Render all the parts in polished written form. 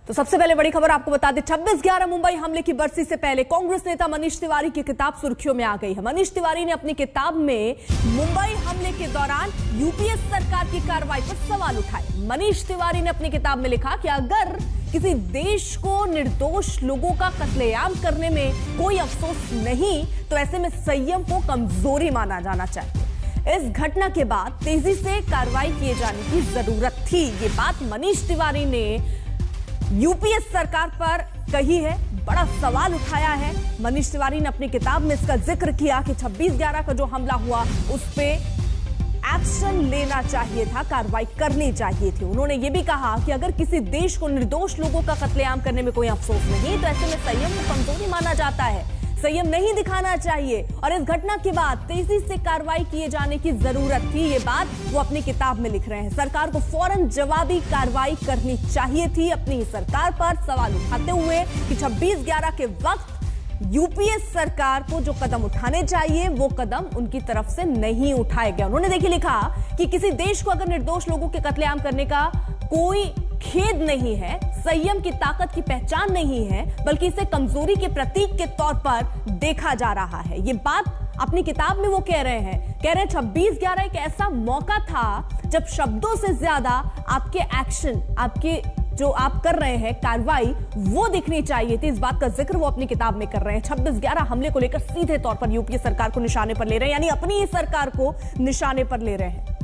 तो सबसे पहले बड़ी खबर आपको बता दें, 26/11 मुंबई हमले की बरसी से पहले कांग्रेस नेता मनीष तिवारी की किताब सुर्खियों में आ गई है। मनीष तिवारी ने अपनी किताब में मुंबई हमले के दौरान यूपीए सरकार की कार्रवाई पर सवाल उठाए। मनीष तिवारी ने अपनी किताब में लिखा कि अगर किसी देश को निर्दोष लोगों का कत्लेआम करने में कोई अफसोस नहीं तो ऐसे में संयम को कमजोरी माना जाना चाहिए। इस घटना के बाद तेजी से कार्रवाई किए जाने की जरूरत थी। ये बात मनीष तिवारी ने यूपीए सरकार पर कही है, बड़ा सवाल उठाया है। मनीष तिवारी ने अपनी किताब में इसका जिक्र किया कि 26/11 का जो हमला हुआ उस पे एक्शन लेना चाहिए था, कार्रवाई करनी चाहिए थी। उन्होंने ये भी कहा कि अगर किसी देश को निर्दोष लोगों का कत्लेआम करने में कोई अफसोस नहीं तो ऐसे में संयम को कमजोरी माना जाता है, संयम नहीं दिखाना चाहिए और इस घटना के बाद तेजी से कार्रवाई किए जाने की जरूरत थी। ये बात वो अपनी किताब में लिख रहे हैं। सरकार को फौरन जवाबी कार्रवाई करनी चाहिए थी अपनी सरकार पर सवाल उठाते हुए कि 26/11 के वक्त यूपीए सरकार को जो कदम उठाने चाहिए वो कदम उनकी तरफ से नहीं उठाए गए। उन्होंने देखिए लिखा कि किसी देश को अगर निर्दोष लोगों के कत्लेआम करने का कोई खेद नहीं है, संयम की ताकत की पहचान नहीं है, बल्कि इसे कमजोरी के प्रतीक के तौर पर देखा जा रहा है। ये बात अपनी किताब में वो कह रहे हैं 26/11 एक ऐसा मौका था जब शब्दों से ज्यादा आपके एक्शन, आपके जो आप कर रहे हैं कार्रवाई वो दिखनी चाहिए थी। इस बात का जिक्र वो अपनी किताब में कर रहे हैं। 26/11 हमले को लेकर सीधे तौर पर यूपीए सरकार को निशाने पर ले रहे हैं, यानी अपनी ही सरकार को निशाने पर ले रहे हैं।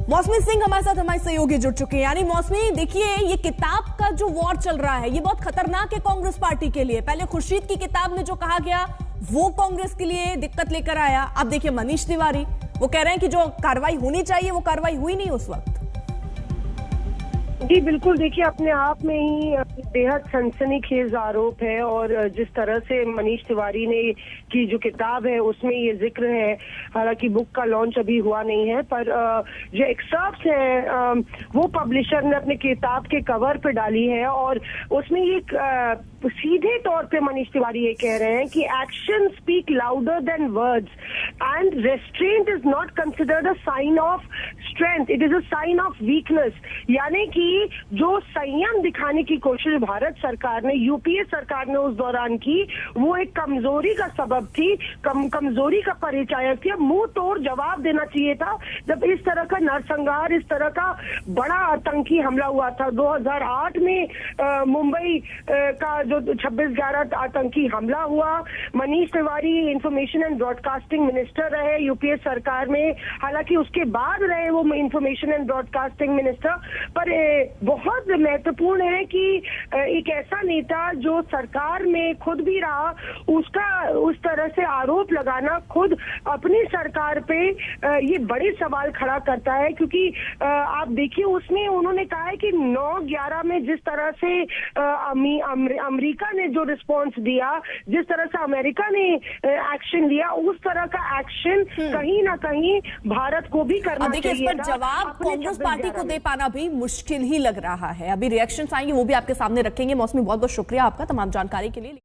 मौसमी सिंह हमारे साथ, हमारे सहयोगी जुड़ चुके हैं। यानी मौसमी, देखिए ये किताब का जो वॉर चल रहा है ये बहुत खतरनाक है कांग्रेस पार्टी के लिए। पहले खुर्शीद की किताब में जो कहा गया वो कांग्रेस के लिए दिक्कत लेकर आया। अब देखिए मनीष तिवारी वो कह रहे हैं कि जो कार्रवाई होनी चाहिए वो कार्रवाई हुई नहीं उस वक्त। जी बिल्कुल, देखिए अपने आप में ही बेहद सनसनीखेज आरोप है और जिस तरह से मनीष तिवारी ने की जो किताब है उसमें ये जिक्र है, हालांकि बुक का लॉन्च अभी हुआ नहीं है, पर जो एक्सर्प्ट्स हैं वो पब्लिशर ने अपने किताब के कवर पे डाली है और उसमें ये सीधे तौर पे मनीष तिवारी ये कह रहे हैं कि action speak louder than words and restraint is not considered a sign of strength, it is a sign of weakness. यानी कि जो संयम दिखाने की कोशिश भारत सरकार ने, यूपीए सरकार ने उस दौरान की, वो एक कमजोरी का सबब थी, कमजोरी का परिचायक थी। मुंह तोड़ जवाब देना चाहिए था जब इस तरह का नरसंहार, इस तरह का बड़ा आतंकी हमला हुआ था 2008 में मुंबई का जो 26/11 आतंकी हमला हुआ। Manish Tiwari information and broadcasting minister रहे यूपीए सरकार में, हालांकि उसके बाद रहे वो इंफॉर्मेशन एंड ब्रॉडकास्टिंग मिनिस्टर। पर बहुत महत्वपूर्ण है कि एक ऐसा नेता जो सरकार में खुद भी रहा, उसका उस तरह से आरोप लगाना खुद अपनी सरकार पे ये बड़े सवाल खड़ा करता है। क्योंकि आप देखिए उसमें उन्होंने कहा है कि 9/11 में जिस तरह से अमेरिका ने जो रिस्पॉन्स दिया, जिस तरह से अमेरिका ने एक्शन लिया, उस तरह का एक्शन कहीं ना कहीं भारत को भी करना चाहिए। इस पर जवाब कांग्रेस पार्टी को दे पाना भी मुश्किल ही लग रहा है। अभी रिएक्शंस आएंगे वो भी आपके सामने रखेंगे। मौसमी, बहुत बहुत शुक्रिया आपका तमाम जानकारी के लिए।